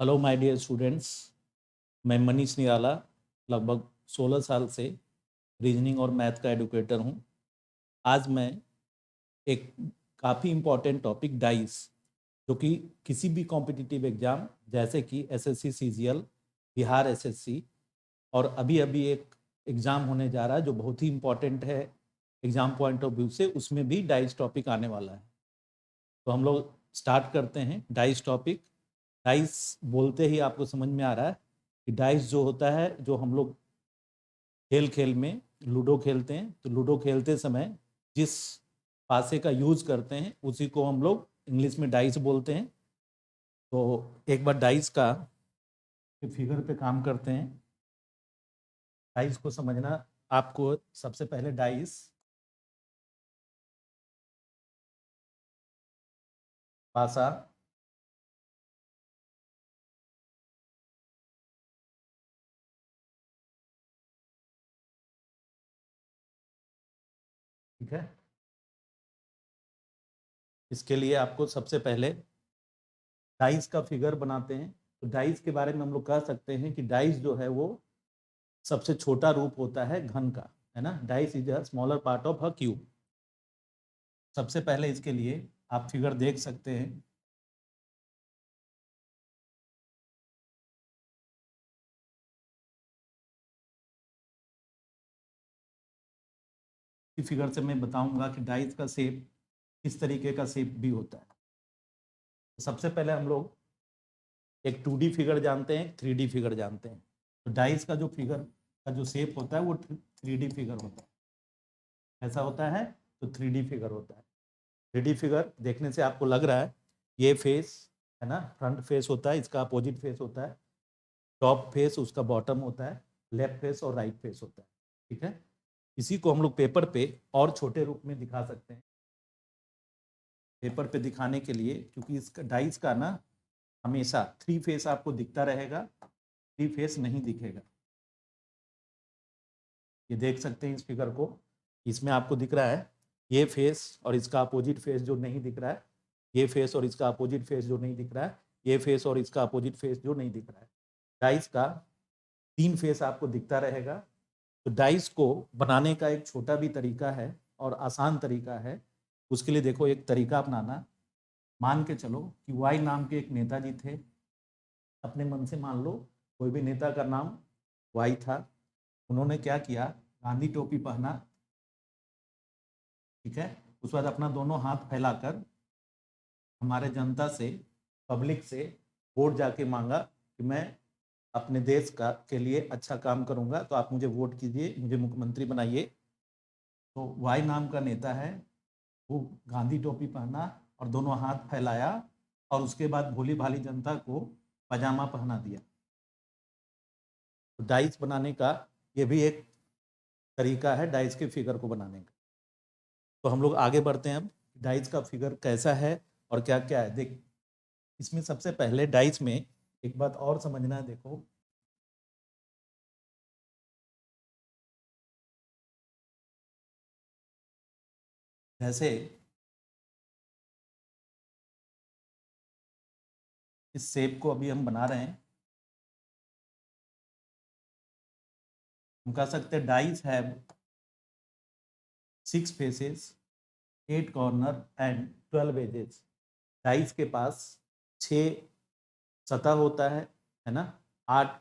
Hello my dear students. मैं मनीष निराला लगभग 16 साल से रीजनिंग और मैथ का एडुकेटर हूं। आज मैं एक काफ़ी इम्पॉर्टेंट टॉपिक डाइस, जो कि किसी भी कॉम्पिटिटिव एग्जाम जैसे कि एसएससी सीजीएल, बिहार एसएससी और अभी अभी एक एग्ज़ाम होने जा रहा है जो बहुत ही इम्पॉर्टेंट है एग्ज़ाम पॉइंट ऑफ व्यू से, उसमें भी डाइस टॉपिक आने वाला है। तो हम लोग स्टार्ट करते हैं डाइस टॉपिक। डाइस बोलते ही आपको समझ में आ रहा है कि डाइस जो होता है, जो हम लोग खेल खेल में लूडो खेलते हैं, तो लूडो खेलते समय जिस पासे का यूज करते हैं उसी को हम लोग इंग्लिश में डाइस बोलते हैं। तो एक बार डाइस का फिगर पे काम करते हैं। डाइस को समझना, आपको सबसे पहले डाइस पासा, ठीक है। इसके लिए आपको सबसे पहले डाइस का फिगर बनाते हैं। तो डाइस के बारे में हम लोग कह सकते हैं कि डाइस जो है वो सबसे छोटा रूप होता है घन का, है ना। Dice is a smaller part of a cube. सबसे पहले इसके लिए आप फिगर देख सकते हैं। इस फिगर से मैं बताऊंगा कि डाइस का शेप किस तरीके का शेप भी होता है। तो सबसे पहले हम लोग एक 2D फिगर जानते हैं, 3D फिगर जानते हैं। तो डाइस का जो फिगर का जो शेप होता है वो 3D फिगर होता है। ऐसा होता है, तो 3D फिगर होता है। 3D फिगर देखने से आपको लग रहा है ये फेस, है ना, फ्रंट फेस होता है, इसका अपोजिट फेस होता है। टॉप फेस उसका बॉटम होता है, लेफ्ट फेस और राइट फेस होता है, ठीक है। इसी को हम लोग पेपर पे और छोटे रूप में दिखा सकते हैं। पेपर पे दिखाने के लिए, क्योंकि इसका डाइस का ना हमेशा 3 फेस आपको दिखता रहेगा, 3 फेस नहीं दिखेगा। ये देख सकते हैं इस फिगर को, इसमें आपको दिख रहा है ये फेस और इसका अपोजिट फेस जो नहीं दिख रहा है, ये फेस और इसका अपोजिट फेस जो नहीं दिख रहा है, ये फेस और इसका अपोजिट फेस जो नहीं दिख रहा है। डाइस का 3 फेस आपको दिखता रहेगा। तो डाइस को बनाने का एक छोटा भी तरीका है और आसान तरीका है। उसके लिए देखो एक तरीका अपनाना। मान के चलो कि वाई नाम के एक नेताजी थे। अपने मन से मान लो कोई भी नेता का नाम वाई था। उन्होंने क्या किया, गांधी टोपी पहना, ठीक है। उसके बाद अपना दोनों हाथ फैलाकर हमारे जनता से, पब्लिक से वोट जाके मांगा कि मैं अपने देश का के लिए अच्छा काम करूंगा, तो आप मुझे वोट कीजिए, मुझे मुख्यमंत्री बनाइए। तो वाई नाम का नेता है, वो गांधी टोपी पहना और दोनों हाथ फैलाया, और उसके बाद भोली भाली जनता को पजामा पहना दिया। तो डाइस बनाने का ये भी एक तरीका है डाइस के फिगर को बनाने का। तो हम लोग आगे बढ़ते हैं। अब डाइस का फिगर कैसा है और क्या क्या है देख। इसमें सबसे पहले डाइस में एक बात और समझना है, देखो जैसे इस शेप को अभी हम बना रहे हैं, हम कह सकते हैं dice have 6 faces, 8 corner and 12 edges. Dice के पास 6 सतह होता है ना, 8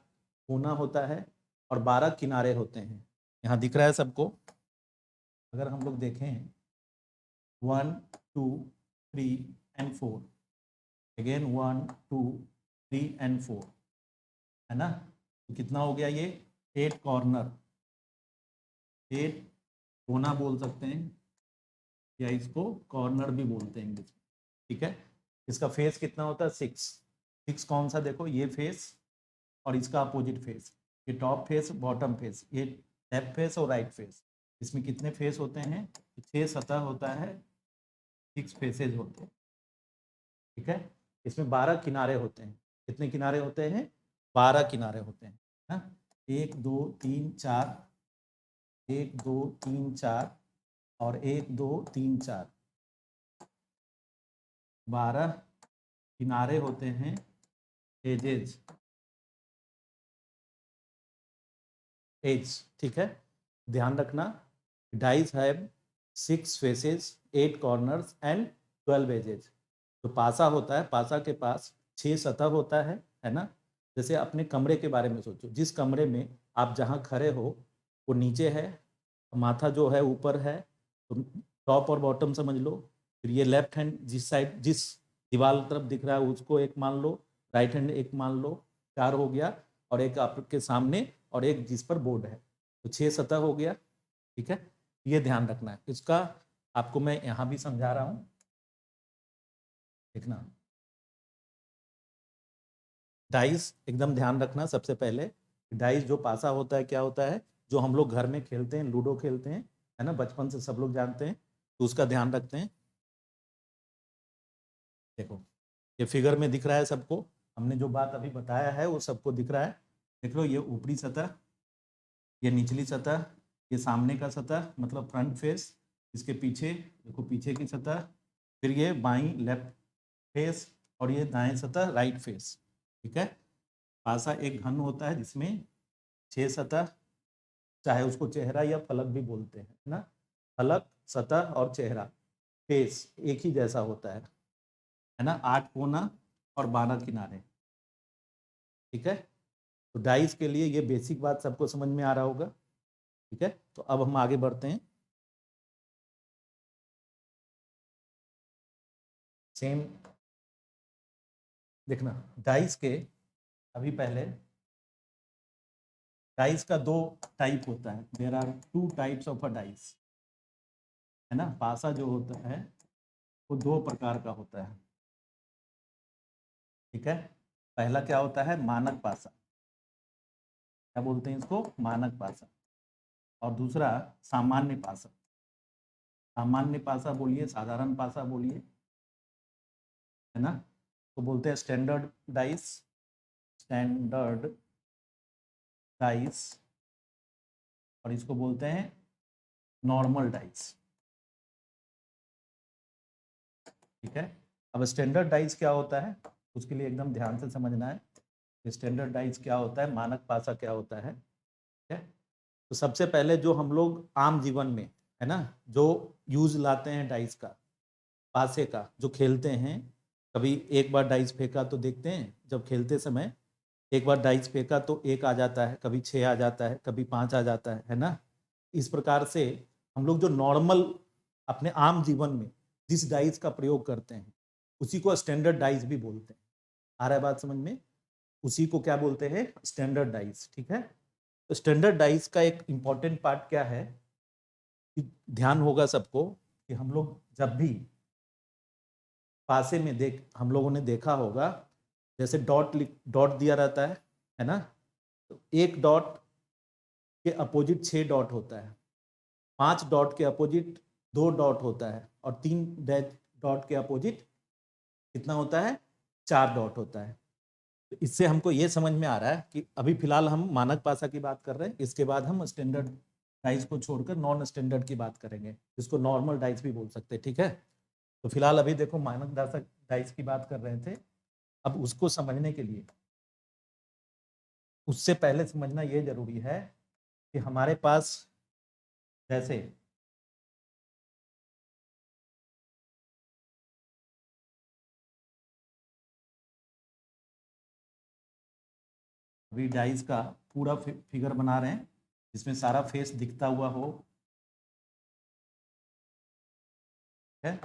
कोना होता है और 12 किनारे होते हैं। यहाँ दिख रहा है सबको। अगर हम लोग देखें 1 2 3 एंड 4, अगेन 1 2 3 एंड 4, है ना। तो कितना हो गया ये, 8 कॉर्नर, 8 कोना बोल सकते हैं, या इसको कॉर्नर भी बोलते हैं इंग्लिश में, ठीक है। इसका फेस कितना होता है, 6। 6 कौन सा, देखो ये फेस और इसका अपोजिट फेस, ये टॉप फेस बॉटम फेस, ये लेफ्ट फेस और राइट फेस। इसमें कितने फेस होते हैं, 6 सतह होता है, 6 फेसेज होते हैं, ठीक है। इसमें 12 किनारे होते हैं। कितने किनारे होते हैं, 12 किनारे होते हैं ना। 1 2 3 4, 1 2 3 4 और 1 2 3 4, 12 किनारे होते हैं एजेस, एज, ठीक है। ध्यान रखना, dice have 6 faces, 8 corners and 12 edges. तो पासा होता है, पासा के पास 6 सतह होता है ना। जैसे अपने कमरे के बारे में सोचो, जिस कमरे में आप जहाँ खड़े हो वो नीचे है, माथा जो है ऊपर है, तो टॉप और बॉटम समझ लो। फिर ये लेफ्ट हैंड जिस साइड, जिस दीवार तरफ दिख रहा है उसको एक मान लो, राइट हैंड एक मान लो, 4 हो गया। और एक आपके सामने और एक जिस पर बोर्ड है, तो 6 सतह हो गया, ठीक है। ये ध्यान रखना है इसका, आपको मैं यहाँ भी समझा रहा हूँ, देखना। डाइस एकदम ध्यान रखना, सबसे पहले डाइस जो पासा होता है क्या होता है, जो हम लोग घर में खेलते हैं, लूडो खेलते हैं, है ना, बचपन से सब लोग जानते हैं, तो उसका ध्यान रखते हैं। देखो ये फिगर में दिख रहा है सबको, हमने जो बात अभी बताया है वो सबको दिख रहा है। देख लो, ये ऊपरी सतह, ये निचली सतह, ये सामने का सतह मतलब फ्रंट फेस, इसके पीछे देखो पीछे की सतह, फिर ये बाई लेफ्ट फेस, और ये दाएं सतह राइट फेस, ठीक है। पासा एक घन होता है जिसमें 6 सतह, चाहे उसको चेहरा या फलक भी बोलते हैं ना। फलक, सतह और चेहरा, फेस एक ही जैसा होता है ना। 8 कोना और 12 किनारे, ठीक है। तो डाइस के लिए ये बेसिक बात सबको समझ में आ रहा होगा, ठीक है। तो अब हम आगे बढ़ते हैं। सेम देखना, डाइस के अभी पहले, डाइस का 2 टाइप होता है, there are 2 types of a dice, है ना। पासा जो होता है वो 2 प्रकार का होता है, ठीक है। पहला क्या होता है, मानक पासा, क्या बोलते हैं इसको, मानक पासा। और दूसरा सामान्य पासा, सामान्य पासा बोलिए, साधारण पासा बोलिए, है ना। तो बोलते हैं स्टैंडर्ड डाइस, स्टैंडर्ड डाइस, और इसको बोलते हैं नॉर्मल डाइस, ठीक है। अब स्टैंडर्ड डाइस क्या होता है, उसके लिए एकदम ध्यान से समझना है। स्टैंडर्ड डाइस क्या होता है, मानक पासा क्या होता है, ठीक है। तो सबसे पहले जो हम लोग आम जीवन में, है ना, जो यूज लाते हैं डाइस का, पासे का, जो खेलते हैं, कभी एक बार डाइस फेंका तो देखते हैं जब खेलते समय, एक बार डाइस फेंका तो 1 आ जाता है, कभी 6 आ जाता है, कभी 5 आ जाता है ना। इस प्रकार से हम लोग जो नॉर्मल अपने आम जीवन में जिस डाइस का प्रयोग करते हैं उसी को स्टैंडर्ड डाइस भी बोलते हैं। आ रहा है बात समझ में, उसी को क्या बोलते हैं, स्टैंडर्ड डाइस, ठीक है। तो स्टैंडर्ड डाइस का एक इंपॉर्टेंट पार्ट क्या है कि ध्यान होगा सबको, कि हम लोग जब भी पासे में हम लोगों ने देखा होगा, जैसे डॉट दिया रहता है ना। तो एक डॉट के अपोजिट 6 डॉट होता है, 5 डॉट के अपोजिट 2 डॉट होता है, और 3 डॉट के अपोजिट कितना होता है, 4 डॉट होता है। तो इससे हमको ये समझ में आ रहा है कि अभी फिलहाल हम मानक पासा की बात कर रहे हैं, इसके बाद हम स्टैंडर्ड डाइस को छोड़कर नॉन स्टैंडर्ड की बात करेंगे, जिसको नॉर्मल डाइस भी बोल सकते हैं, ठीक है। तो फिलहाल अभी देखो मानक डाइस की बात कर रहे थे। अब उसको समझने के लिए, उससे पहले समझना ये जरूरी है कि हमारे पास जैसे अभी डाइस का पूरा फिगर बना रहे हैं जिसमें सारा फेस दिखता हुआ हो, है।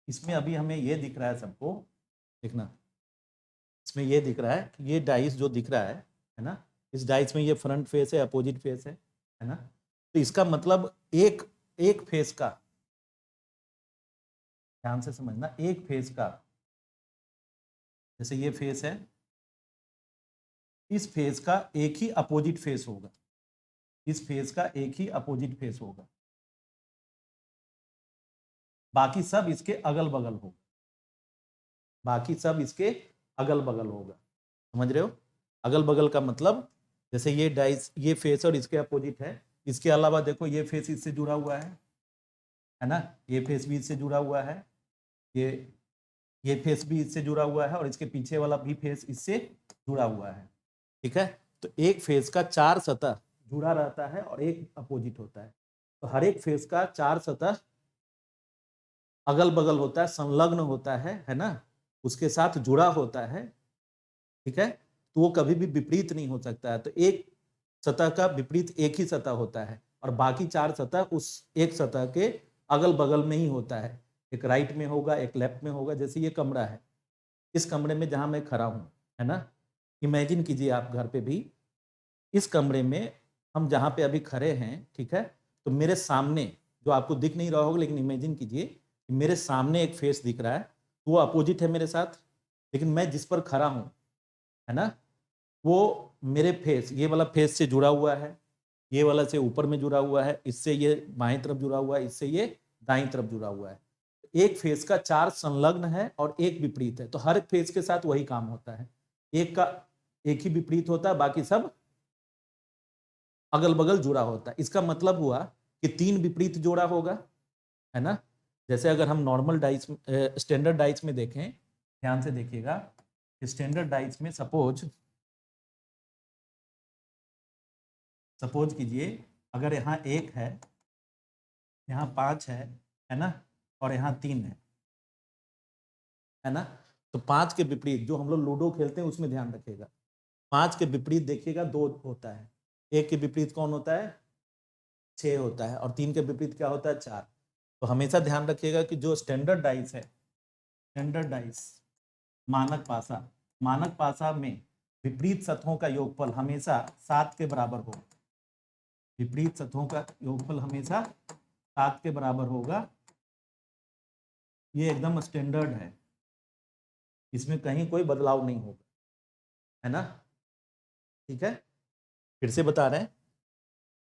इसमें अभी हमें ये दिख रहा है सबको, देखना, इसमें ये दिख रहा है कि ये डाइस जो दिख रहा है ना, इस डाइस में ये फ्रंट फेस है, अपोजिट फेस है ना। तो इसका मतलब एक एक फेस का, ध्यान से समझना, एक फेस का, जैसे ये फेस है, इस फेस का एक ही अपोजिट फेस होगा, इस फेस का एक ही अपोजिट फेस होगा, बाकी सब इसके अगल बगल होगा, बाकी सब इसके अगल बगल होगा, समझ रहे हो। अगल बगल का मतलब, जैसे ये डाइस, ये फेस और इसके अपोजिट है, इसके अलावा देखो ये फेस इससे जुड़ा हुआ है ना, ये फेस भी इससे जुड़ा हुआ है, ये ये फेस भी इससे जुड़ा हुआ है और इसके पीछे वाला भी फेस इससे जुड़ा हुआ है, ठीक है। तो एक फेस का 4 सतह जुड़ा रहता है और एक अपोजिट होता है। तो हर एक फेस का 4 सतह अगल बगल होता है, संलग्न होता है ना, उसके साथ जुड़ा होता है, ठीक है। तो वो कभी भी विपरीत नहीं हो सकता है। तो एक सतह का विपरीत एक ही सतह होता है और बाकी 4 सतह उस एक सतह के अगल बगल में ही होता है। एक राइट में होगा, एक लेफ्ट में होगा। जैसे ये कमरा है, इस कमरे में जहां मैं खड़ा हूं, है ना, इमेजिन कीजिए आप घर पे भी, इस कमरे में हम जहां पे अभी खड़े हैं, ठीक है, तो मेरे सामने, जो आपको दिख नहीं रहा होगा लेकिन इमेजिन कीजिए कि मेरे सामने एक फेस दिख रहा है, वो अपोजिट है मेरे साथ, लेकिन मैं जिस पर खड़ा हूं, है ना, वो मेरे फेस, ये वाला फेस से जुड़ा हुआ है, ये वाला से ऊपर में जुड़ा हुआ है, इससे ये बाएं तरफ जुड़ा हुआ है, इससे ये दाईं तरफ जुड़ा हुआ है। एक फेस का 4 संलग्न है और एक विपरीत है। तो हर फेस के साथ वही काम होता है, एक का एक ही विपरीत होता है, बाकी सब अगल बगल जुड़ा होता है। इसका मतलब हुआ कि 3 विपरीत जोड़ा होगा, है ना। जैसे अगर हम नॉर्मल डाइस, स्टैंडर्ड डाइस में देखें, ध्यान से देखिएगा, स्टैंडर्ड डाइस में सपोज कीजिए, अगर यहाँ 1 है, यहाँ 5 है ना, और यहाँ 3 है ना, तो 5 के विपरीत, जो हम लोग लूडो खेलते हैं उसमें ध्यान रखिएगा, 5 के विपरीत देखिएगा 2 होता है, 1 के विपरीत कौन होता है, 6 होता है, और 3 के विपरीत क्या होता है, 4। तो हमेशा ध्यान रखिएगा कि जो स्टैंडर्ड डाइस है, स्टैंडर्ड डाइस, मानक पासा में विपरीत सतहों का योगफल हमेशा 7 के बराबर होगा। विपरीत सतहों का योगफल हमेशा 7 के बराबर होगा। ये एकदम स्टैंडर्ड है, इसमें कहीं कोई बदलाव नहीं होगा, है ना, ठीक है। फिर से बता रहे हैं,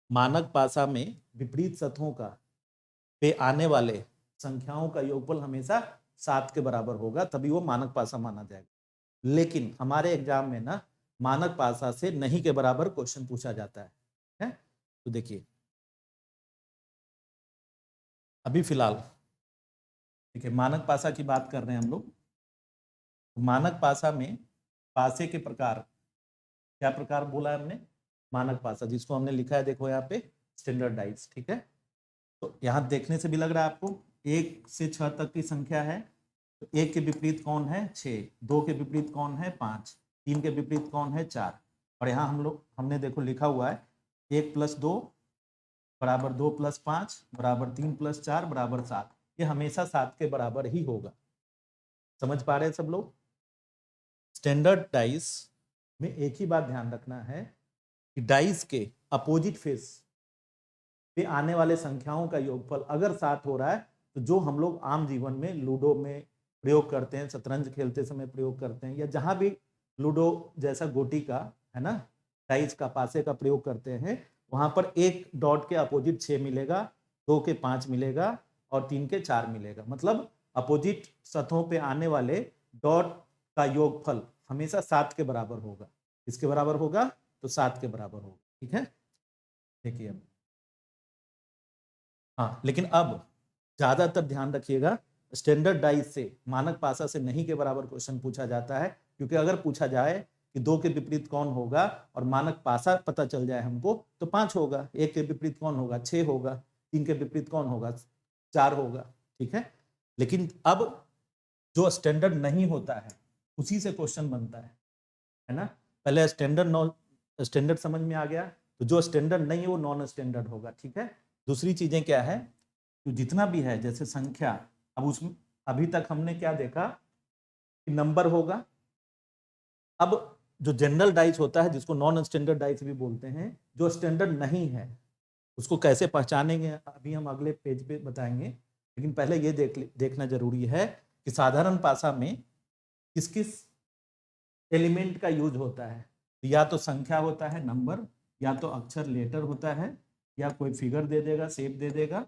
मानक पासा में विपरीत सतहों का पे आने वाले संख्याओं का योगफल हमेशा 7 के बराबर होगा, तभी वो मानक पासा माना जाएगा। लेकिन हमारे एग्जाम में ना मानक पासा से नहीं के बराबर क्वेश्चन पूछा जाता है? तो देखिए अभी फिलहाल, ठीक है, मानक पासा की बात कर रहे हैं हम लोग। मानक पासा में पासे के प्रकार, क्या प्रकार बोला है हमने, मानक पासा, जिसको हमने लिखा है देखो यहाँ पे स्टैंडर्डाइज, ठीक है। तो यहाँ देखने से भी लग रहा है आपको 1 से 6 तक की संख्या है। तो 1 के विपरीत कौन है, 6, 2 के विपरीत कौन है, 5, 3 के विपरीत कौन है, 4, और यहाँ हमने देखो लिखा हुआ है 1 + 2 बराबर 2 + 5 बराबर 3 + 4 बराबर 7। ये हमेशा 7 के बराबर ही होगा। समझ पा रहे हैं सब लोग? स्टैंडर्ड डाइस में एक ही बात ध्यान रखना है कि डाइस के अपोजिट फेस पे आने वाले संख्याओं का योगफल अगर 7 हो रहा है, तो जो हम लोग आम जीवन में लूडो में प्रयोग करते हैं, शतरंज खेलते समय प्रयोग करते हैं, या जहां भी लूडो जैसा गोटी का, है ना, डाइस का, पासे का प्रयोग करते हैं, वहां पर एक डॉट के अपोजिट 6 मिलेगा, 2 के 5 मिलेगा और 3 के 4 मिलेगा। मतलब अपोजिट सतहों पे आने वाले डॉट का योगफल हमेशा 7 के बराबर होगा। किसके बराबर होगा, तो 7 के बराबर होगा, ठीक है। देखिए अब, हाँ, लेकिन अब ज्यादातर ध्यान रखिएगा, स्टैंडर्ड डाइस से मानक पासा से नहीं के बराबर क्वेश्चन पूछा जाता है, क्योंकि अगर पूछा जाए कि 2 के विपरीत कौन होगा और मानक पासा पता चल जाए हमको, तो 5 होगा, 1 के विपरीत कौन होगा, 6 होगा, 3 के विपरीत कौन होगा, 4 होगा, ठीक है। लेकिन अब जो स्टैंडर्ड नहीं होता है उसी से क्वेश्चन बनता है ना। पहले स्टैंडर्ड समझ में आ गया, तो जो स्टैंडर्ड नहीं है वो नॉन स्टैंडर्ड होगा, ठीक है। दूसरी चीजें क्या है, तो जितना भी है जैसे संख्या, अब उसमें अभी तक हमने क्या देखा कि नंबर होगा। अब जो जनरल डाइस होता है, जिसको नॉन स्टैंडर्ड डाइस भी बोलते हैं, जो स्टैंडर्ड नहीं है उसको कैसे पहचानेंगे अभी हम अगले पेज पे बताएंगे। लेकिन पहले ये देखना जरूरी है कि साधारण पासा में किस किस एलिमेंट का यूज होता है। या तो संख्या होता है, नंबर, या तो अक्षर लेटर होता है, या कोई फिगर दे देगा, शेप दे देगा,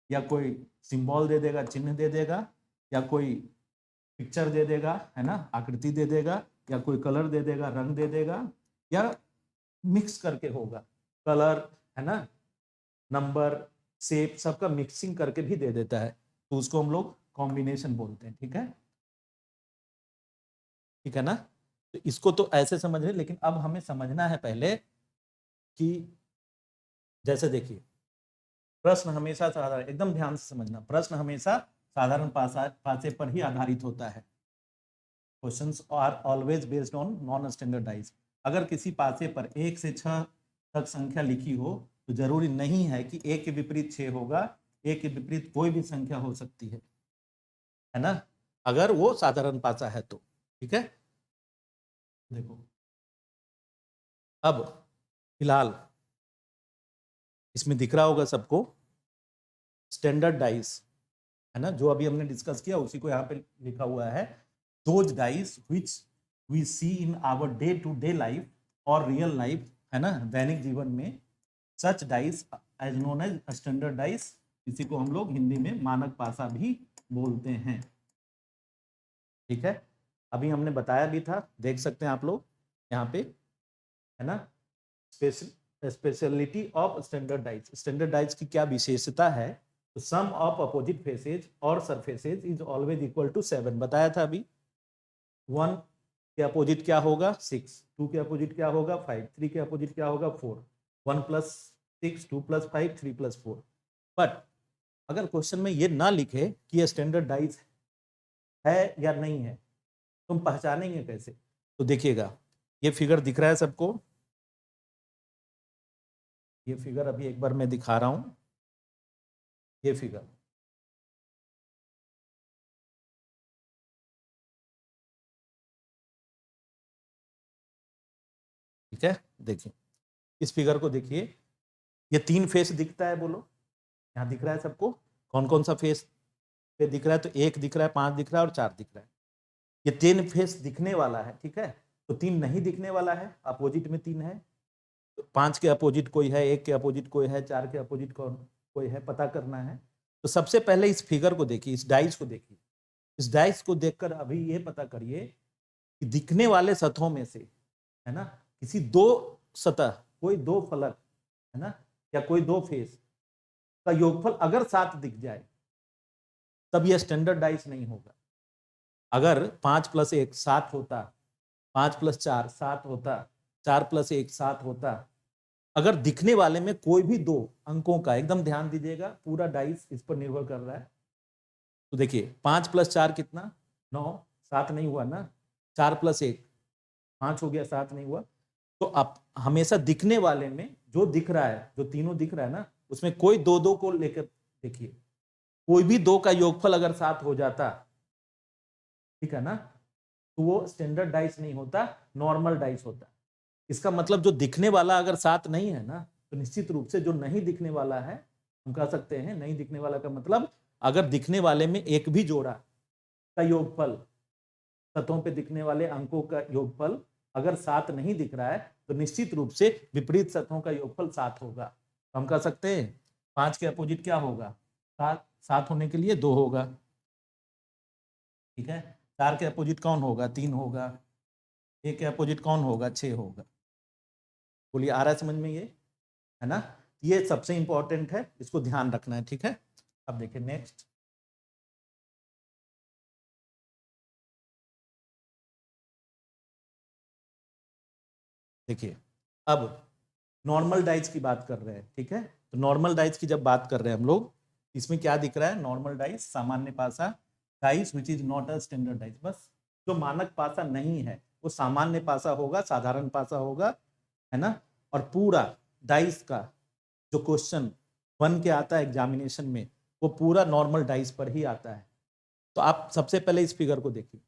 या कोई सिंबल दे देगा, चिन्ह दे देगा, या कोई पिक्चर दे देगा, है ना, आकृति दे देगा, या कोई कलर दे देगा, रंग दे देगा, या मिक्स करके होगा, कलर, है ना, नंबर, शेप, सबका मिक्सिंग करके भी दे देता है, तो उसको हम लोग कॉम्बिनेशन बोलते हैं, ठीक है। ठीक है ना। तो इसको तो ऐसे समझ रहे, लेकिन अब हमें समझना है पहले कि जैसे देखिए प्रश्न हमेशा साधारण, एकदम ध्यान से समझना, प्रश्न हमेशा साधारण पासे पर ही आधारित होता है। Questions are always based on non standardise. अगर किसी पासे पर 1 से 6 तक संख्या लिखी हो तो जरूरी नहीं है कि एक के विपरीत 6 होगा, एक के विपरीत कोई भी संख्या हो सकती है ना, अगर वो साधारण पासा है तो। ठीक है, देखो अब फिलहाल इसमें दिख रहा होगा सबको स्टैंडर्ड डाइस, है ना, जो अभी हमने डिस्कस किया उसी को यहाँ पे लिखा हुआ है। Those dice which we see in our day to day life और रियल लाइफ, है ना, दैनिक जीवन में, such dice as known as standard dice, इसी को हम लोग हिंदी में मानक पासा भी बोलते हैं। ठीक है, अभी हमने बताया भी था, देख सकते हैं आप लोग यहाँ पे, है ना, speciality of standard dice. Standard dice की क्या विशेषता है, तो सम ऑफ अपोजिट फेसेज और surfaces is always equal to 7, बताया था अभी। 1 के अपोजिट क्या होगा 6, 2 के अपोजिट क्या होगा 5, 3 के अपोजिट क्या होगा 4, 1 + 6, 2 + 5, 3 + 4। बट अगर क्वेश्चन में ये ना लिखे कि ये स्टैंडर्ड डाइस है या नहीं है, तुम पहचानेंगे कैसे? तो देखिएगा, ये फिगर दिख रहा है सबको, ये फिगर अभी एक बार मैं दिखा रहा हूं, ये फिगर, ठीक है। देखिए इस फिगर को देखिए, ये 3 फेस दिखता है, बोलो यहाँ दिख रहा है सबको, कौन कौन सा फेस पे दिख रहा है? तो 1 दिख रहा है, 5 दिख रहा है और 4 दिख रहा है। ये 3 फेस दिखने वाला है, ठीक है। तो 3 नहीं दिखने वाला है, अपोजिट में 3 है, तो 5 के अपोजिट कोई है, 1 के अपोजिट कोई है, 4 के अपोजिट कोई है, पता करना है। तो सबसे पहले इस फिगर को देखिए, इस डाइस को देखिए, इस डाइस को देखकर अभी ये पता करिए कि दिखने वाले सतहों में से, है ना, किसी 2 सतह, कोई 2 फलक, है ना, या कोई 2 फेस का योगफल अगर 7 दिख जाए तब यह स्टैंडर्ड डाइस नहीं होगा। अगर 5 + 1 7 होता, 5 + 4 7 होता, 4 + 1 7 होता, अगर दिखने वाले में कोई भी 2 अंकों का, एकदम ध्यान दीजिएगा, पूरा डाइस इस पर निर्भर कर रहा है। तो देखिए 5 + 4 कितना 9, 7 नहीं हुआ ना, 4 + 1 5 हो गया, 7 नहीं हुआ। तो अब हमेशा दिखने वाले में जो दिख रहा है, जो तीनों दिख रहा है ना, उसमें कोई 2 को लेकर देखिए, कोई भी 2 का योगफल अगर 7 हो जाता, ठीक है ना, तो वो स्टैंडर्ड डाइस नहीं होता, नॉर्मल डाइस होता। इसका मतलब जो दिखने वाला अगर 7 नहीं है ना, तो निश्चित रूप से जो नहीं दिखने वाला है, हम कह सकते हैं नहीं दिखने वाला का मतलब, अगर दिखने वाले में एक भी जोड़ा का योगफल, सतहों पे दिखने वाले अंकों का योगफल अगर 7 नहीं दिख रहा है, तो निश्चित रूप से विपरीत सतहों का योगफल 7 होगा। तो हम कह सकते हैं 5 के अपोजिट क्या होगा 7, 7 होने के लिए 2 होगा, ठीक है। 4 के अपोजिट कौन होगा 3 होगा, 1 के अपोजिट कौन होगा 6 होगा। बोलिए आ रहा है समझ में ये, है ना। ये सबसे इंपॉर्टेंट है, इसको ध्यान रखना है, ठीक है। अब देखिए नेक्स्ट, देखिए अब नॉर्मल डाइस की बात कर रहे हैं, ठीक है। तो नॉर्मल डाइस की जब बात कर रहे हैं हम लोग, इसमें क्या दिख रहा है, नॉर्मल डाइस सामान्य पासा dice which is not a standard dice. बस जो मानक पासा नहीं है वो सामान्य पासा होगा, साधारण पासा होगा, है ना। और पूरा डाइस का जो क्वेश्चन बन के आता है एग्जामिनेशन में, वो पूरा नॉर्मल डाइस पर ही आता है। तो आप सबसे पहले इस फिगर को देखिए,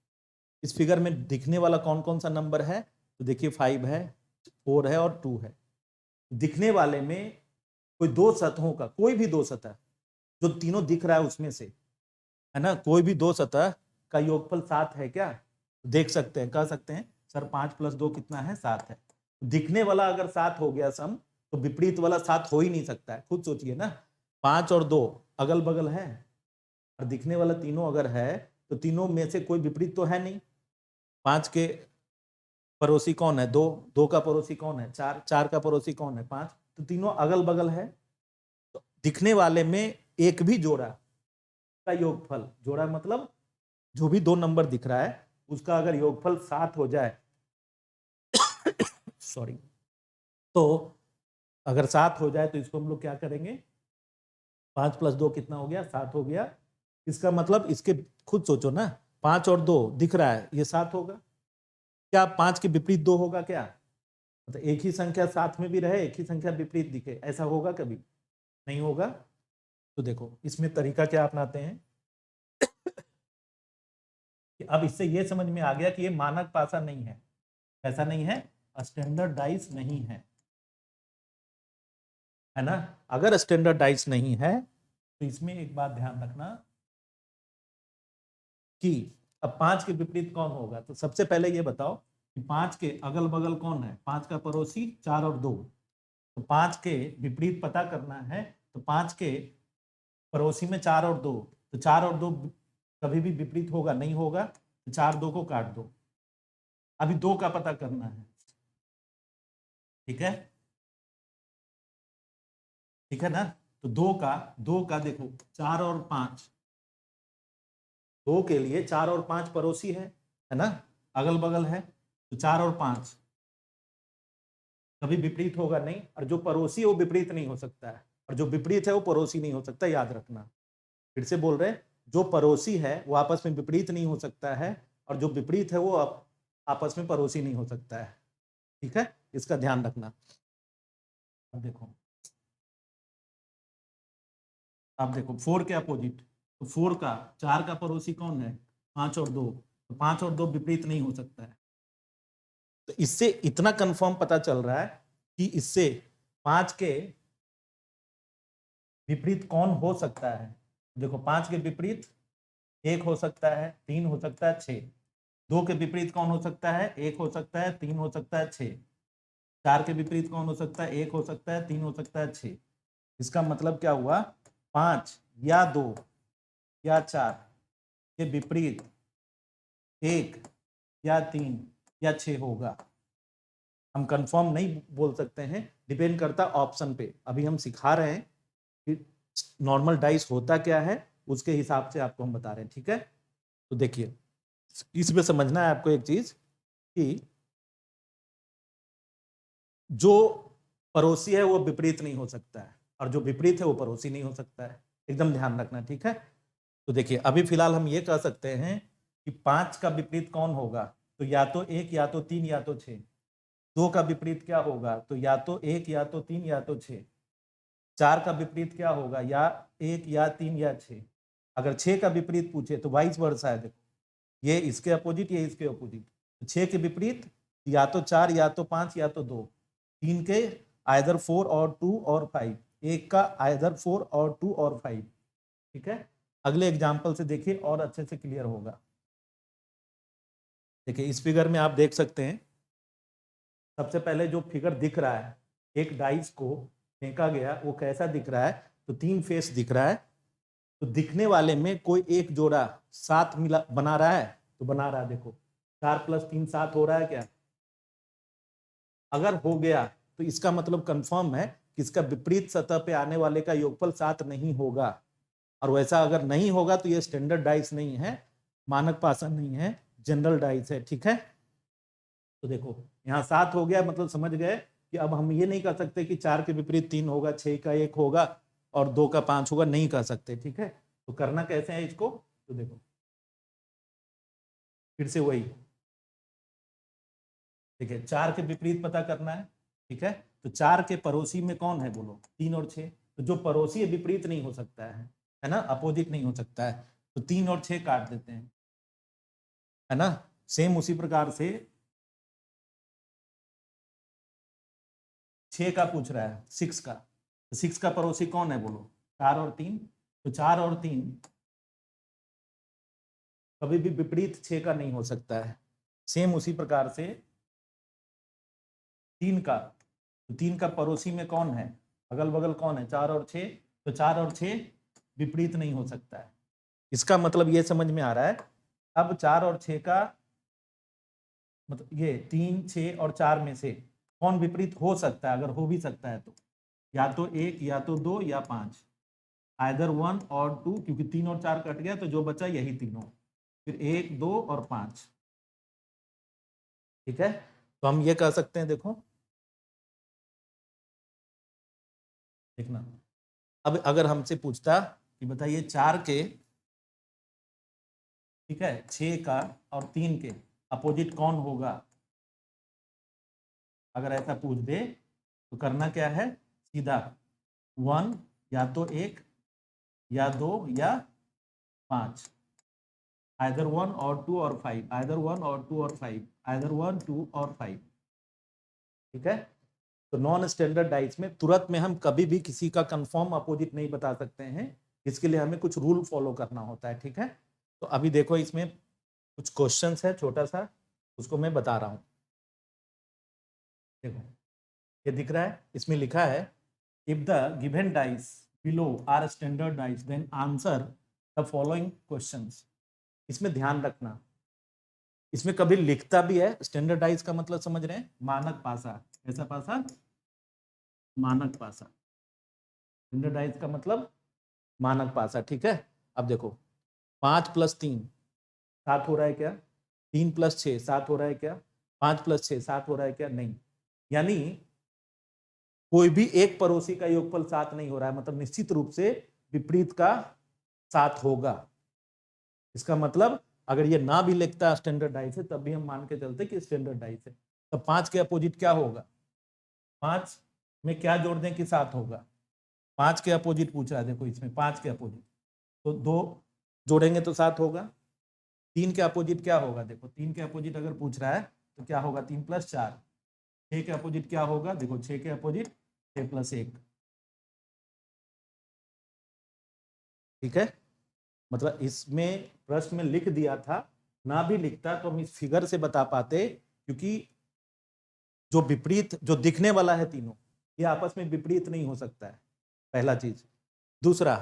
इस फिगर में दिखने वाला कौन कौन सा नंबर है, तो देखिए 5 है, 4 है और 2 है। दिखने वाले में कोई 2 सतहों का, कोई भी 2 सतह जो तीनों दिख रहा है उसमें से, है ना, कोई भी 2 सतह का योगफल 7 है क्या, देख सकते हैं, कह सकते हैं सर 5 + 2 कितना है 7 है। दिखने वाला अगर 7 हो गया सम, तो विपरीत वाला 7 हो ही नहीं सकता है, खुद सोचिए ना। 5 और 2 अगल बगल है, और दिखने वाला तीनों अगर है, तो तीनों में से कोई विपरीत तो है नहीं। 5 के पड़ोसी कौन है 2, 2 का पड़ोसी कौन है 4, 4 का पड़ोसी कौन है 5, तो तीनों अगल बगल है। तो दिखने वाले में एक भी जोड़ा का योगफल, जोड़ा मतलब जो भी 2 नंबर दिख रहा है उसका अगर योगफल 7 हो जाए सॉरी, तो अगर 7 हो जाए तो इसको हम लोग क्या करेंगे, 5 + 2 कितना हो गया, 7 हो गया। इसका मतलब इसके खुद सोचो ना, 5 और 2 दिख रहा है, ये 7 होगा क्या? 5 के विपरीत 2 होगा क्या? मतलब एक ही संख्या साथ में भी रहे, एक ही संख्या विपरीत दिखे, ऐसा होगा कभी? नहीं होगा। तो देखो इसमें तरीका क्या अपनाते हैं कि अब इससे ये समझ में आ गया कि ये मानक पासा नहीं है। ऐसा नहीं है, स्टैंडर्डाइज नहीं है ना। अगर स्टैंडर्डाइज नहीं है तो इसमें एक बात ध्यान रखना कि अब 5 के विपरीत कौन होगा। तो सबसे पहले ये बताओ कि 5 के अगल बगल कौन है, 5 का पड़ोसी 4 और 2। तो 5 के विपरीत पता करना है, तो 5 के पड़ोसी में 4 और 2, तो 4 और 2 कभी भी विपरीत होगा नहीं होगा, तो 4 2 को काट दो। अभी 2 का पता करना है, ठीक है, ठीक है ना। तो 2 का देखो 4 और 5, 2 के लिए 4 और 5 पड़ोसी है ना, अगल बगल है, तो 4 और 5 कभी विपरीत होगा नहीं, और जो पड़ोसी है वो विपरीत नहीं हो सकता है, और जो विपरीत है वो पड़ोसी नहीं हो सकता, याद रखना। फिर से बोल रहे हैं, जो पड़ोसी है वो आपस में विपरीत नहीं हो सकता है, और जो विपरीत है वो आपस में पड़ोसी नहीं हो सकता है, ठीक है, इसका ध्यान रखना। अब देखो, अब देखो 4 के अपोजिट, तो 4 का 4 का पड़ोसी कौन है, 5 और 2, तो 5 और 2 विपरीत नहीं हो सकता है। तो इससे इतना कंफर्म पता चल रहा है कि इससे 5 के विपरीत कौन हो सकता है। देखो 5 के विपरीत 1 हो सकता है, 3 हो सकता है, 6। 2 के विपरीत कौन हो सकता है, 1 हो सकता है, 3 हो सकता है, 6। 4 के विपरीत कौन हो सकता है, 1 हो सकता है, 3 हो सकता है, 6। इसका मतलब क्या हुआ, 5 या 2 या 4 के विपरीत 1 या 3 या 6 होगा। हम कंफर्म नहीं बोल सकते हैं, डिपेंड करता ऑप्शन पे। अभी हम सिखा रहे हैं कि नॉर्मल डाइस होता क्या है, उसके हिसाब से आपको हम बता रहे हैं, ठीक है। तो देखिए इसमें समझना है आपको एक चीज कि जो पड़ोसी है वो विपरीत नहीं हो सकता है, और जो विपरीत है वो पड़ोसी नहीं हो सकता है, एकदम ध्यान रखना, ठीक है। तो देखिए अभी फिलहाल हम ये कह सकते हैं कि 5 का विपरीत कौन होगा, तो या तो 1 या तो 3 या तो 6। 2 का विपरीत क्या होगा, तो या तो 1 या तो 3 या तो 6। 4 का विपरीत क्या होगा, या 1 या 3 या 6। अगर 6 का विपरीत पूछे तो वाइस वर्सा है, देखो ये इसके अपोजिट, ये इसके अपोजिट। तो 6 के विपरीत या तो 4 या तो 5 या तो 2। 3 के आइदर 4 और 2 और 5। 1 का आइदर 4 और 2 और 5, ठीक है। अगले एग्जाम्पल से देखिए और अच्छे से क्लियर होगा। देखिए इस फिगर में आप देख सकते हैं, सबसे पहले जो फिगर दिख रहा है, एक डाइस को फेंका गया, वो कैसा दिख रहा है, तो 3 फेस दिख रहा है। तो दिखने वाले में कोई एक जोड़ा 7 मिला बना रहा है, तो बना रहा है, देखो 4 + 3 7 हो रहा है क्या? अगर हो गया तो इसका मतलब कंफर्म है कि इसका विपरीत सतह पे आने वाले का योगफल 7 नहीं होगा, और वैसा अगर नहीं होगा तो ये स्टैंडर्ड डाइस नहीं है, मानक पासा नहीं है, जनरल डाइस है, ठीक है। तो देखो यहाँ 7 हो गया, मतलब समझ गए कि अब हम ये नहीं कह सकते कि 4 के विपरीत 3 होगा, 6 का 1 होगा और 2 का 5 होगा, नहीं कह सकते, ठीक है। तो करना कैसे है इसको, तो देखो फिर से वही, ठीक है, 4 के विपरीत पता करना है, ठीक है। तो 4 के पड़ोसी में कौन है, बोलो 3 और 6। तो जो पड़ोसी है विपरीत नहीं हो सकता है ना, अपोजिट नहीं हो सकता है। तो 3 और 6 काट देते हैं, है ना। सेम उसी प्रकार से 6 का पूछ रहा है, 6 का, तो 6 का पड़ोसी कौन है, बोलो 4 और 3। तो 4 और 3 कभी भी विपरीत 6 का नहीं हो सकता है। सेम उसी प्रकार से 3 का, तो 3 का पड़ोसी में कौन है, अगल बगल कौन है, 4 और 6। तो 4 और 6 विपरीत नहीं हो सकता है। इसका मतलब ये समझ में आ रहा है, अब 4 और 6 का मतलब ये 3 6 और 4 में से कौन विपरीत हो सकता है, अगर हो भी सकता है तो या तो 1 या तो 2 या 5, आइदर 1 और 2, क्योंकि 3 और 4 कट गया तो जो बचा यही तीनों, फिर 1 2 और 5। ठीक है, तो हम ये कह सकते हैं, देखो देखना, अब अगर हमसे पूछता कि बताइए 4 के, ठीक है, 6 का और 3 के अपोजिट कौन होगा, अगर ऐसा पूछ दे तो करना क्या है, सीधा 1 या तो 1 या 2 या 5, आइदर 1 और 2 और 5, आइदर 1 और 2 और 5, आइदर 1 2 और 5। ठीक है, तो नॉन स्टैंडर्ड डाइस में तुरंत में हम कभी भी किसी का कंफर्म अपोजिट नहीं बता सकते हैं, इसके लिए हमें कुछ रूल फॉलो करना होता है। ठीक है, तो अभी देखो इसमें कुछ क्वेश्चंस है, छोटा सा उसको मैं बता रहा हूं। देखो ये दिख रहा है, इसमें लिखा है if the given dice below are standard dice then answer the following questions. इसमें ध्यान रखना, इसमें कभी लिखता भी है, स्टैंडर्ड डाइस का मतलब समझ रहे हैं, मानक पासा, ऐसा पासा, मानक पासा, स्टैंडर्ड डाइस का मतलब मानक पासा। ठीक है, अब देखो 5 + 3 7 हो रहा है क्या, 3 + 6 7 हो रहा है क्या, 5 + 6 7 हो रहा है क्या, नहीं, यानी कोई भी एक पड़ोसी का योगफल 7 नहीं हो रहा है, मतलब निश्चित रूप से विपरीत का 7 होगा। इसका मतलब अगर ये ना भी लिखता स्टैंडर्ड डाइस है तब भी हम मान के चलते कि स्टैंडर्ड डाइस है। तब 5 के अपोजिट क्या होगा, 5 में क्या जोड़ दें कि 7 होगा, 5 के अपोजिट पूछ रहा है, देखो इसमें 5 के अपोजिट, तो 2 जोड़ेंगे तो 7 होगा। 3 के अपोजिट क्या होगा, देखो 3 के अपोजिट अगर पूछ रहा है तो क्या होगा, 3 + 4। 6 के अपोजिट क्या होगा, देखो 6 के अपोजिट 6 + 1। ठीक है, मतलब इसमें प्रश्न में लिख दिया था, ना भी लिखता तो हम इस फिगर से बता पाते, क्योंकि जो विपरीत जो दिखने वाला है तीनों, ये आपस में विपरीत नहीं हो सकता है, पहला चीज। दूसरा,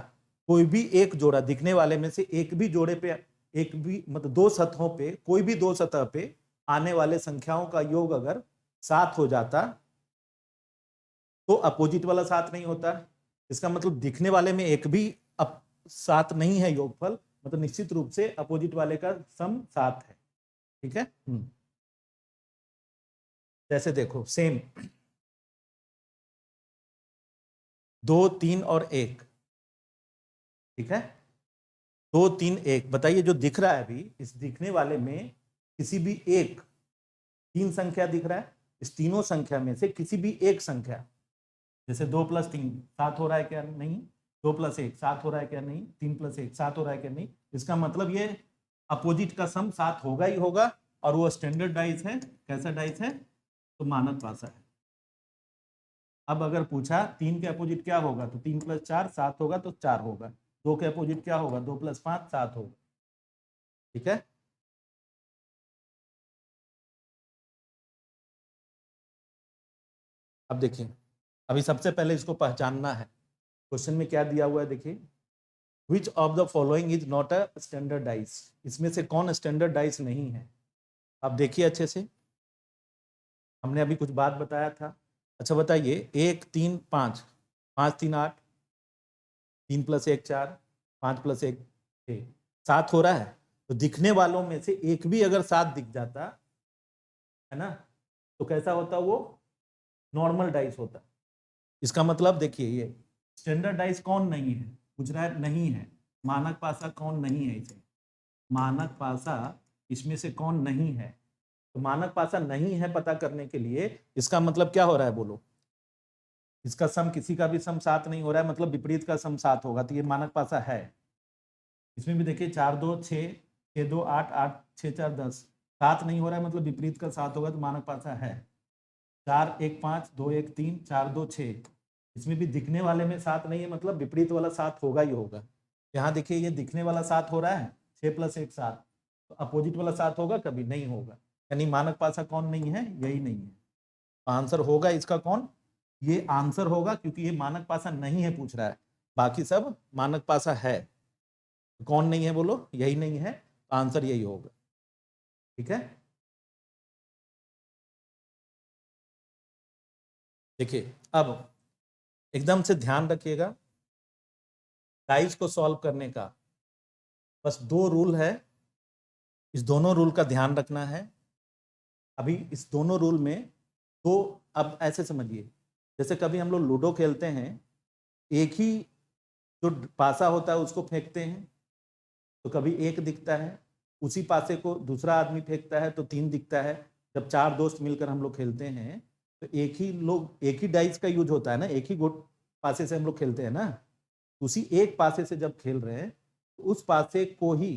कोई भी एक जोड़ा दिखने वाले में से एक भी जोड़े पे, एक भी मतलब दो सतहों पे, कोई भी दो सतह पे आने वाले संख्याओं का योग अगर 7 हो जाता तो अपोजिट वाला 7 नहीं होता। इसका मतलब दिखने वाले में एक भी 7 नहीं है योगफल, मतलब निश्चित रूप से अपोजिट वाले का सम 7 है। ठीक है, जैसे देखो सेम 2 3 और 1, ठीक है, 2 3 1, बताइए जो दिख रहा है अभी, इस दिखने वाले में किसी भी एक, 3 संख्या दिख रहा है, इस तीनों संख्या में से किसी भी एक संख्या, जैसे 2 + 3 7 हो रहा है क्या, नहीं, 2 + 1 7 हो रहा है क्या, नहीं, 3 + 1 7 हो रहा है क्या, नहीं, इसका मतलब ये अपोजिट का सम 7 होगा ही होगा, और वो स्टैंडर्ड डाइस है। कैसा डाइस है, तो मानक पासा है। अब अगर पूछा 3 के अपोजिट क्या होगा, तो 3 + 4 7 होगा, तो 4 होगा। 2 के अपोजिट क्या होगा, 2 + 5 7 होगा। ठीक है, अब देखिए, अभी सबसे पहले इसको पहचानना है, क्वेश्चन में क्या दिया हुआ है, देखिए which of the following is not a standard dice, इसमें से कौन स्टैंडर्ड डाइस नहीं है। आप देखिए अच्छे से, हमने अभी कुछ बात बताया था। अच्छा बताइए, 1 3 5, 5 3 8, 3 + 1 4, 5 + 1 6, 7 हो रहा है, तो दिखने वालों में से एक भी अगर 7 दिख जाता है ना, तो कैसा होता, वो नॉर्मल डाइस होता। इसका मतलब देखिए, ये स्टैंडर्ड डाइस कौन नहीं है, पूछ रहा है, नहीं है। मानक पासा कौन नहीं है, इसे मानक पासा इसमें से कौन नहीं है, तो मानक पासा नहीं है पता करने के लिए इसका मतलब क्या हो रहा है, बोलो, इसका सम किसी का भी सम 7 नहीं हो रहा है, मतलब विपरीत का सम 7 होगा, तो ये मानक पासा है। इसमें भी देखिए 4 2 6, 6 2 8, 8 6 4 10, 7 नहीं हो रहा है, मतलब विपरीत का 7 होगा, तो मानक पासा है। 4 1 5, 2 1 3, 4 2 6, इसमें भी दिखने वाले में 7 नहीं है, मतलब विपरीत वाला 7 होगा ही होगा। यहाँ देखिए ये दिखने वाला 7 हो रहा है, 6 + 1 7, तो अपोजिट वाला 7 होगा, कभी नहीं होगा, यानी मानक पासा कौन नहीं है, यही नहीं है। आंसर होगा इसका कौन, ये आंसर होगा, क्योंकि ये मानक पासा नहीं है पूछ रहा है, बाकी सब मानक पासा है। कौन नहीं है, बोलो, यही नहीं है, आंसर यही होगा। ठीक है, देखिए अब एकदम से ध्यान रखिएगा, डाइस को सॉल्व करने का बस 2 रूल है, इस दोनों रूल का ध्यान रखना है। अभी इस दोनों रूल में तो अब ऐसे समझिए, जैसे कभी हम लोग लूडो खेलते हैं, एक ही जो पासा होता है उसको फेंकते हैं तो कभी एक दिखता है, उसी पासे को दूसरा आदमी फेंकता है तो 3 दिखता है। जब 4 दोस्त मिलकर हम लोग खेलते हैं तो एक ही डाइस का यूज होता है ना, एक ही गोट पासे से हम लोग खेलते हैं ना। उसी एक पासे से जब खेल रहे हैं तो उस पासे को ही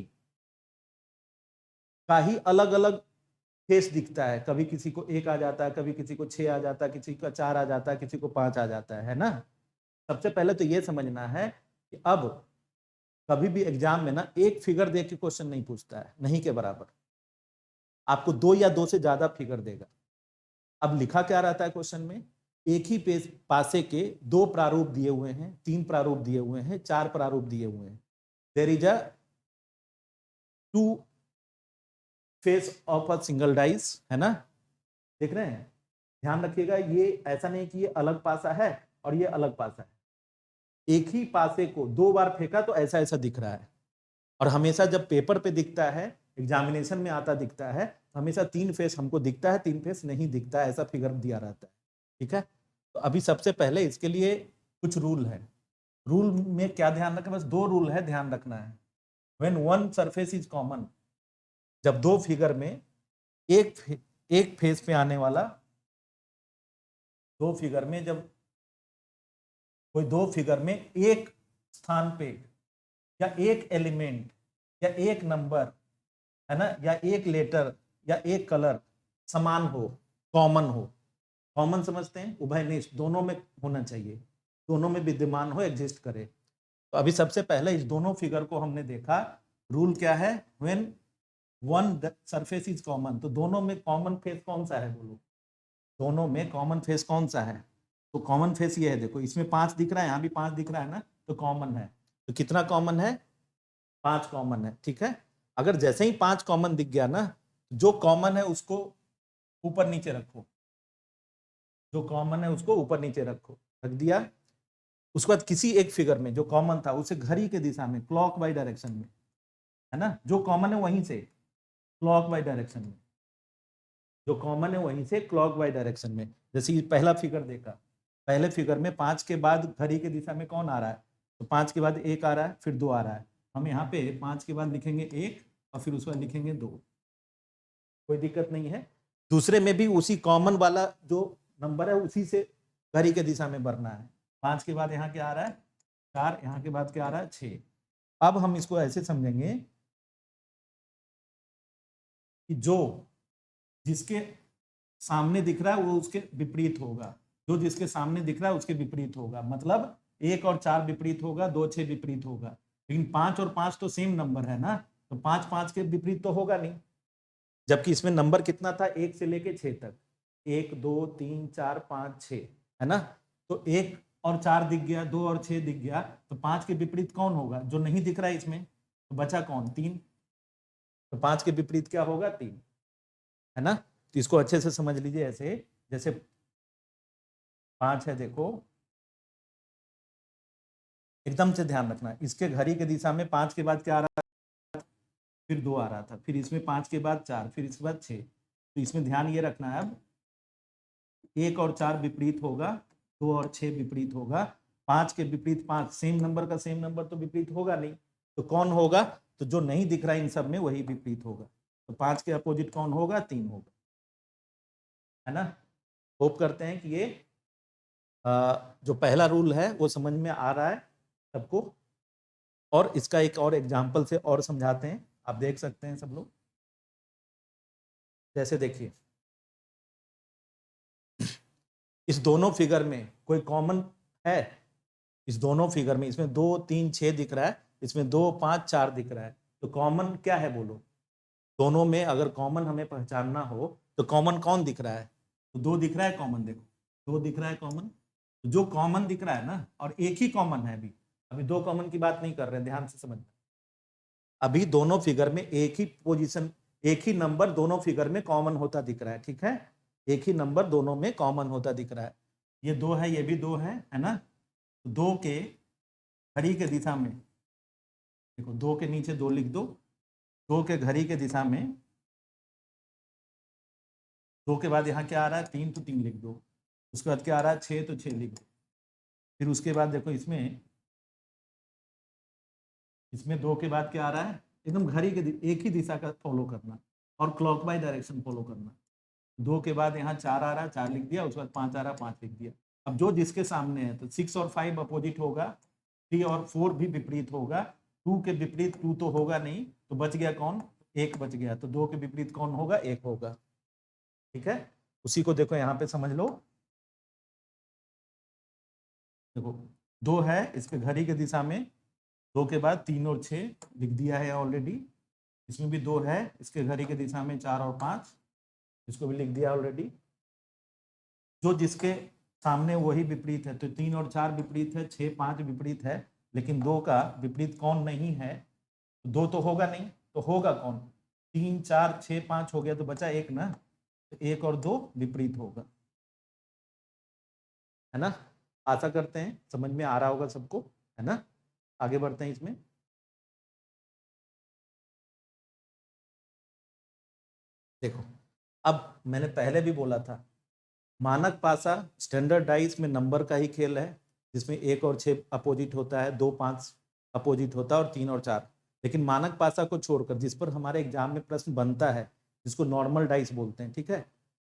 का ही अलग अलग फेस दिखता है, कभी किसी को 1 आ जाता है, कभी किसी को 6 आ जाता है, किसी का 4 आ जाता है, किसी को 5 आ जाता है ना। सबसे पहले तो ये समझना है कि अब कभी भी एग्जाम में ना एक फिगर दे के क्वेश्चन नहीं पूछता है, नहीं के बराबर, आपको 2 या 2 से ज्यादा फिगर देगा। अब लिखा क्या रहता है क्वेश्चन में, एक ही पेज पासे के 2 प्रारूप दिए हुए हैं, 3 प्रारूप दिए हुए हैं, 4 प्रारूप दिए हुए हैं। There is a 2 face of a single dice, है ना, देख रहे हैं। ध्यान रखिएगा, ये ऐसा नहीं कि ये अलग पासा है और ये अलग पासा है, एक ही पासे को 2 बार फेंका तो ऐसा ऐसा दिख रहा है। और हमेशा जब पेपर पे दिखता है, एग्जामिनेशन में आता दिखता है, तो हमेशा 3 फेस हमको दिखता है, 3 फेस नहीं दिखता है, ऐसा फिगर दिया रहता है। ठीक है, तो अभी सबसे पहले इसके लिए कुछ रूल है। रूल में क्या ध्यान रखें, बस 2 रूल है, ध्यान रखना है। When one surface is common, जब 2 फिगर में एक फेस पे आने वाला, 2 फिगर में जब कोई 2 फिगर में एक स्थान पे या एक एलिमेंट या एक नंबर, है ना, या एक लेटर या एक कलर समान हो, कॉमन हो, कॉमन समझते हैं, उभयनिष्ठ, दोनों में होना चाहिए, दोनों में विद्यमान हो, एग्जिस्ट करे। तो अभी सबसे पहले इस दोनों फिगर को हमने देखा, रूल क्या है, when one surface is common, तो दोनों में कॉमन फेस कौन सा है, बोलो, दोनों में कॉमन फेस कौन सा है। तो कॉमन फेस ये है, देखो इसमें 5 दिख रहा है, यहाँ भी 5 दिख रहा है ना, तो कॉमन है। तो कितना कॉमन है, 5 कॉमन है। ठीक है, अगर जैसे ही 5 कॉमन दिख गया ना, जो कॉमन है उसको ऊपर नीचे रखो, जो कॉमन है उसको ऊपर नीचे रखो, रख दिया। उसके बाद किसी एक फिगर में जो कॉमन था उसे घड़ी के दिशा में, क्लॉक वाइज डायरेक्शन में, है ना, जो कॉमन है वहीं से क्लॉक वाइज डायरेक्शन में, जो कॉमन है वहीं से क्लॉक वाइज डायरेक्शन में। जैसे ये पहला फिगर देखा, पहले फिगर में 5 के बाद घड़ी के दिशा में कौन आ रहा है, तो 5 के बाद 1 आ रहा है, फिर 2 आ रहा है। हम यहाँ पे 5 के बाद लिखेंगे 1 और फिर उसके बाद लिखेंगे 2, कोई दिक्कत नहीं है। दूसरे में भी उसी कॉमन वाला जो नंबर है उसी से घड़ी के दिशा में बढ़ना है। 5 के बाद यहाँ क्या आ रहा है, 4, यहाँ के बाद क्या आ रहा है, 6। अब हम इसको ऐसे समझेंगे कि जो जिसके सामने दिख रहा है वो उसके विपरीत होगा, जो जिसके सामने दिख रहा है उसके विपरीत होगा। मतलब 1 और 4 विपरीत होगा, 2 6 विपरीत होगा। लेकिन 5 और 5 तो सेम नंबर है ना, तो 5 5 के विपरीत तो होगा नहीं। जबकि इसमें नंबर कितना था, 1 से लेके 6 तक, 1 2 3 4 5 6, है ना। तो 1 और 4 दिख गया, 2 और 6 दिख गया, तो 5 के विपरीत कौन होगा, जो नहीं दिख रहा है इसमें, तो बचा कौन, 3। तो 5 के विपरीत क्या होगा, 3, है ना। तो इसको अच्छे से समझ लीजिए, ऐसे जैसे 5 है, देखो एकदम से ध्यान रखना, इसके घड़ी के दिशा में 5 के बाद क्या आ रहा था, फिर 2 आ रहा था, फिर इसमें 5 के बाद 4, फिर इसके बाद 6। तो इसमें ध्यान ये रखना है, अब 1 और 4 विपरीत होगा, 2 और 6 विपरीत होगा, 5 के विपरीत 5, सेम नंबर का सेम नंबर तो विपरीत होगा नहीं, तो कौन होगा, तो जो नहीं दिख रहा है इन सब में वही विपरीत होगा। तो 5 के अपोजिट कौन होगा, 3 होगा, है ना। होप करते हैं कि ये जो पहला रूल है वो समझ में आ रहा है सबको। और इसका एक और एग्जाम्पल से और समझाते हैं, आप देख सकते हैं सब लोग। जैसे देखिए, इस दोनों फिगर में कोई कॉमन है, इस दोनों फिगर में, इसमें 2 3 6 दिख रहा है, इसमें 2 5 4 दिख रहा है, तो कॉमन क्या है, बोलो। दोनों में अगर कॉमन हमें पहचानना हो तो कॉमन कौन दिख रहा है, तो 2 दिख रहा है कॉमन, देखो 2 दिख रहा है कॉमन। जो कॉमन दिख रहा है ना, और एक ही कॉमन है, अभी अभी 2 कॉमन की बात नहीं कर रहे हैं, ध्यान से समझना। अभी दोनों फिगर में एक ही पोजीशन, एक ही नंबर दोनों फिगर में कॉमन होता दिख रहा है, ठीक है, एक ही नंबर दोनों में कॉमन होता दिख रहा है। ये 2 है, ये भी 2 है ना। 2 के घड़ी के दिशा में, देखो 2 के नीचे 2 लिख दो, 2 के घड़ी के दिशा में 2 के बाद यहाँ क्या आ रहा है 3 तो 3 लिख दो, उसके बाद क्या आ रहा है 6 तो 6 लिख दो। फिर उसके बाद देखो इसमें 2 के बाद क्या आ रहा है, एकदम घड़ी के एक ही दिशा का फॉलो करना और क्लॉकवाइज डायरेक्शन फॉलो करना। 2 के बाद यहाँ 4 आ रहा है 4 लिख दिया, उसके बाद 5 आ रहा है 5 लिख दिया। अब जो जिसके सामने है तो 6 और 5 अपोजिट होगा, 3 और 4 भी विपरीत होगा, 2 के विपरीत 2 तो होगा नहीं, तो बच गया कौन, 1 बच गया, तो 2 के विपरीत कौन होगा, 1 होगा। ठीक है, उसी को देखो यहाँ पे समझ लो। देखो 2 है इसके घड़ी के दिशा में, 2 के बाद 3 और 6 लिख दिया है ऑलरेडी। इसमें भी 2 है इसके घड़ी के दिशा में, 4 और 5, इसको भी लिख दिया ऑलरेडी। जो जिसके सामने वही विपरीत है, तो 3 और 4 विपरीत है, 6 5 विपरीत है, लेकिन 2 का विपरीत कौन नहीं है, 2 तो होगा नहीं, तो होगा कौन, 3 4 6 5 हो गया, तो बचा 1 ना, तो 1 और 2 विपरीत होगा, है ना। आशा करते हैं समझ में आ रहा होगा सबको, है ना। आगे बढ़ते हैं इसमें। देखो अब मैंने पहले भी बोला था, मानक पासा स्टैंडर्ड डाइस में नंबर का ही खेल है, जिसमें 1 और 6 अपोजिट होता है, 2 5 अपोजिट होता है, और 3 और 4। लेकिन मानक पासा को छोड़कर, जिस पर हमारे एग्जाम में प्रश्न बनता है, जिसको नॉर्मल डाइस बोलते हैं, ठीक है,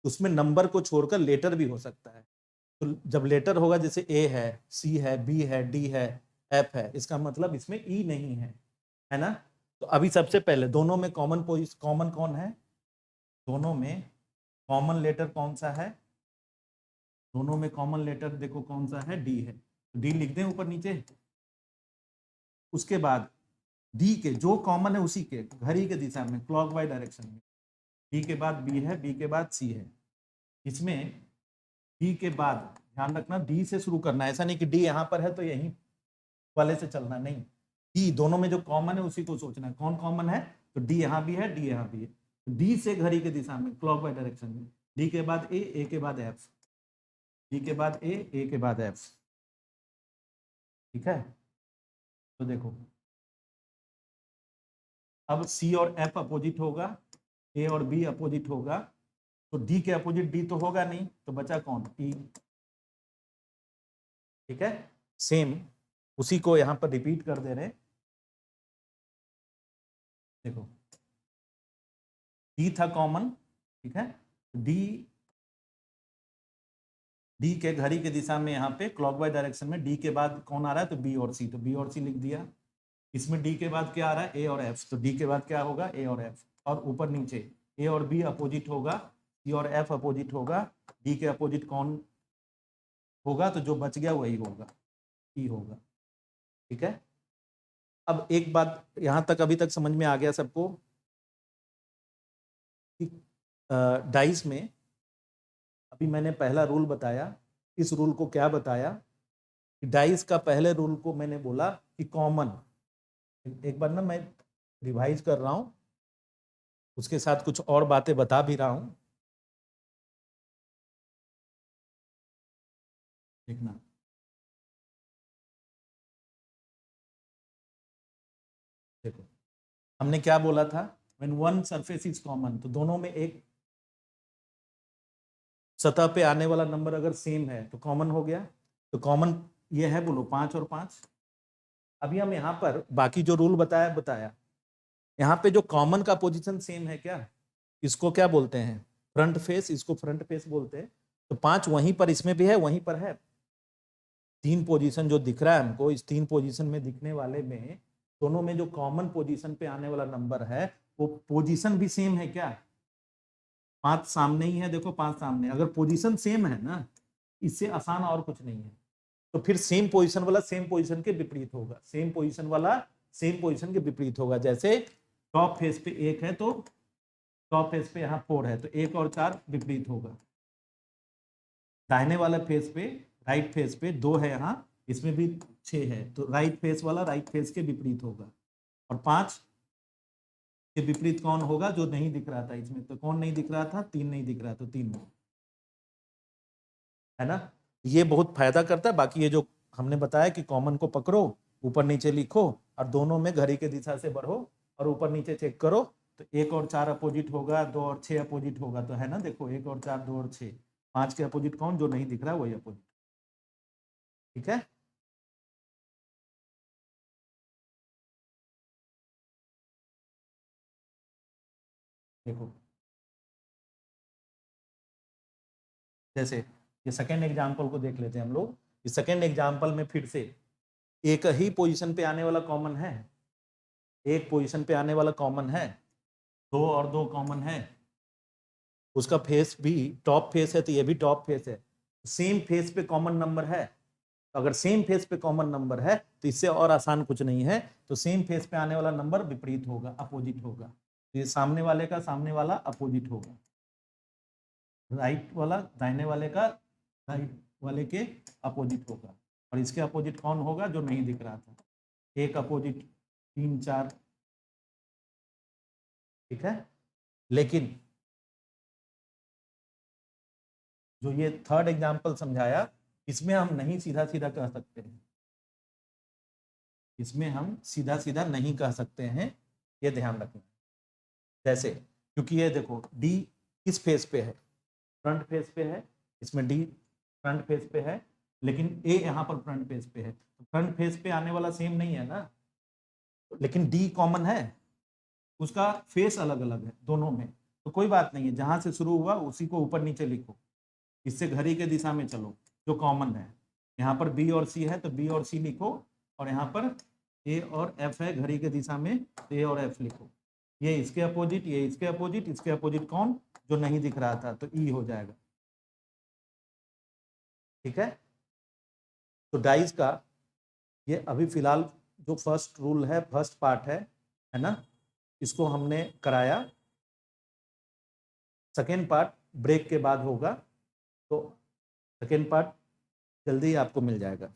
उसमें नंबर को छोड़कर लेटर भी हो सकता है। तो जब लेटर होगा, जैसे ए है, सी है, बी है, डी है, एफ है, इसका मतलब इसमें ई नहीं है ना। तो अभी सबसे पहले दोनों में कॉमन कौन है, दोनों में कॉमन लेटर कौन सा है, दोनों में कॉमन लेटर देखो कौन सा है, डी है, तो डी लिख दें ऊपर नीचे। उसके बाद डी के जो कॉमन है उसी के घड़ी के दिशा में क्लॉकवाइज डायरेक्शन में, डी के बाद बी है, बी के बाद सी है। इसमें डी के बाद ध्यान रखना डी से शुरू करना, ऐसा नहीं कि डी यहाँ पर है तो यहीं वाले से चलना, नहीं, डी दोनों में जो कॉमन है उसी को सोचना है, कौन कॉमन है, तो डी यहाँ भी है, डी यहाँ भी है, तो डी से घड़ी के दिशा में क्लॉकवाइज डायरेक्शन में, डी के बाद ए के बाद एफ, डी के बाद ए के बाद एफ। ठीक है, तो देखो अब सी और एफ अपोजिट होगा, ए और बी अपोजिट होगा, तो डी के अपोजिट डी तो होगा नहीं, तो बचा कौन, ई। ठीक है, सेम उसी को यहां पर रिपीट कर दे रहे हैं। देखो डी था कॉमन, ठीक है, डी के घड़ी के दिशा में यहाँ पे क्लॉकवाइज डायरेक्शन में डी के बाद कौन आ रहा है, तो बी और सी, तो बी और सी लिख दिया। इसमें डी के बाद क्या आ रहा है, ए और एफ, तो डी के बाद क्या होगा, ए और एफ, और ऊपर नीचे ए और बी अपोजिट होगा, सी और एफ अपोजिट होगा, डी के अपोजिट कौन होगा, तो जो बच गया वही होगा, ई होगा। ठीक है, अब एक बात यहाँ तक अभी तक समझ में आ गया सबको, डाइस में अभी मैंने पहला रूल बताया, इस रूल को क्या बताया, कि डाइस का पहले रूल को मैंने बोला कि कॉमन, एक बार ना मैं रिवाइज कर रहा हूं, उसके साथ कुछ और बातें बता भी रहा हूं, देखना। देखो हमने क्या बोला था, when one surface is common, तो दोनों में एक सतह पे आने वाला नंबर अगर सेम है तो कॉमन हो गया, तो कॉमन ये है, बोलो 5 और 5। अभी हम यहाँ पर बाकी जो रूल बताया, यहाँ पे जो कॉमन का पोजीशन सेम है क्या, इसको क्या बोलते हैं, फ्रंट फेस, इसको फ्रंट फेस बोलते हैं, तो 5 वहीं पर इसमें भी है, वहीं पर है। 3 पोजीशन जो दिख रहा है हमको, इस 3 पोजीशन में दिखने वाले में दोनों में जो कॉमन पोजीशन पे आने वाला नंबर है, वो पोजीशन भी सेम है क्या, 5 सामने ही है, देखो 5 सामने, अगर पोजीशन सेम है ना, इससे आसान और कुछ नहीं है, तो फिर सेम पोजीशन वाला सेम पोजीशन के विपरीत होगा, सेम पोजीशन वाला सेम पोजीशन के विपरीत होगा। जैसे टॉप फेस पे 1 है, तो टॉप फेस पे यहाँ 4 है, तो 1 और 4 विपरीत होगा। दाहिने वाले फेस पे, राइट फेस पे 2 है यहाँ, इसमें भी 6 है, तो राइट फेस वाला राइट फेस के विपरीत होगा। और 5 के विपरीत कौन होगा, जो नहीं दिख रहा था इसमें, तो कौन नहीं दिख रहा था, 3 नहीं दिख रहा, तो 3 है ना। ये बहुत फायदा करता है। बाकी ये जो हमने बताया कि कॉमन को पकड़ो, ऊपर नीचे लिखो, और दोनों में घड़ी के दिशा से बढ़ो और ऊपर नीचे चेक करो, तो 1 और 4 अपोजिट होगा, 2 और 6 अपोजिट होगा, तो है ना, देखो 1 और 4, 2 और 6, 5 के अपोजिट कौन, जो नहीं दिख रहा वही अपोजिट। ठीक है, देखो जैसे ये सेकेंड एग्जाम्पल को देख लेते हैं हम लोग। इस सेकेंड एग्जाम्पल में फिर से एक ही पोजीशन पे आने वाला कॉमन है, एक पोजीशन पे आने वाला कॉमन है, 2 और 2 कॉमन है, उसका फेस भी टॉप फेस है, तो ये भी टॉप फेस है, सेम फेस पे कॉमन नंबर है। तो अगर सेम फेस पे कॉमन नंबर है तो इससे और आसान कुछ नहीं है, तो सेम फेस पे आने वाला नंबर विपरीत होगा, अपोजिट होगा। तो ये सामने वाले का सामने वाला अपोजिट होगा, राइट वाला दाहिने वाले का राइट वाले के अपोजिट होगा। और इसके अपोजिट कौन होगा, जो नहीं दिख रहा था, एक अपोजिट 3 4। ठीक है, लेकिन जो ये थर्ड एग्जाम्पल समझाया, इसमें हम नहीं सीधा सीधा कह सकते हैं, इसमें हम सीधा सीधा नहीं कह सकते हैं, ये ध्यान रखना। जैसे क्योंकि ये देखो डी किस फेस पे है, फ्रंट फेस पे है, इसमें डी फ्रंट फेस पे है, लेकिन ए यहाँ पर फ्रंट फेस पे है, तो फ्रंट फेस पे आने वाला सेम नहीं है ना, लेकिन डी कॉमन है, उसका फेस अलग अलग है दोनों में, तो कोई बात नहीं है, जहां से शुरू हुआ उसी को ऊपर नीचे लिखो, इससे घड़ी के दिशा में चलो, जो कॉमन है। यहाँ पर बी और सी है तो बी और सी लिखो, और यहाँ पर ए और एफ है घड़ी के दिशा में, तो ए और एफ लिखो। ये इसके अपोजिट, ये इसके अपोजिट, इसके अपोजिट कौन, जो नहीं दिख रहा था, तो ई हो जाएगा। ठीक है, तो डाइस का ये अभी फिलहाल जो फर्स्ट रूल है, फर्स्ट पार्ट है ना, इसको हमने कराया। सेकेंड पार्ट ब्रेक के बाद होगा, तो सेकेंड पार्ट जल्दी ही आपको मिल जाएगा।